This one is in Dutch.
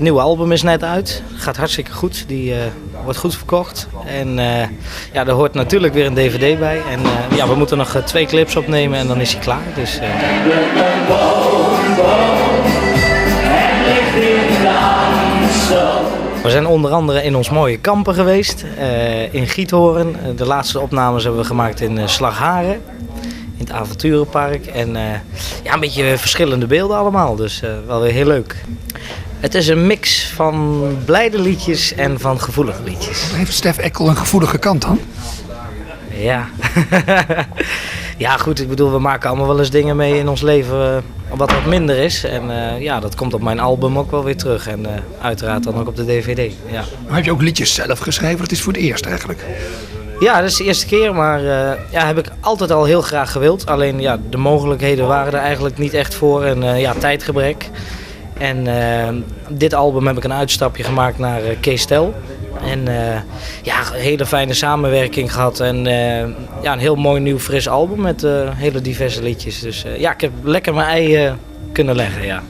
nieuwe album is net uit. Gaat hartstikke goed. Die wordt goed verkocht. En ja, er hoort natuurlijk weer een DVD bij. En ja, we moeten nog 2 clips opnemen en dan is hij klaar. Dus, we zijn onder andere in ons mooie kampen geweest. In Giethoorn. De laatste opnames hebben we gemaakt in Slagharen. In het avonturenpark. En ja, een beetje verschillende beelden allemaal. Dus wel weer heel leuk. Het is een mix van blijde liedjes en van gevoelige liedjes. Heeft Stef Eckel een gevoelige kant dan? Ja. Ja, goed. Ik bedoel, we maken allemaal wel eens dingen mee in ons leven wat minder is. En ja, dat komt op mijn album ook wel weer terug. En uiteraard dan ook op de DVD. Ja. Maar heb je ook liedjes zelf geschreven? Dat is voor het eerst eigenlijk. Ja, dat is de eerste keer, maar ja, heb ik altijd al heel graag gewild. Alleen ja, de mogelijkheden waren er eigenlijk niet echt voor en ja, tijdgebrek. En dit album heb ik een uitstapje gemaakt naar Kees Tel. En ja, een hele fijne samenwerking gehad en ja, een heel mooi nieuw fris album met hele diverse liedjes. Dus ja, ik heb lekker mijn ei kunnen leggen, ja.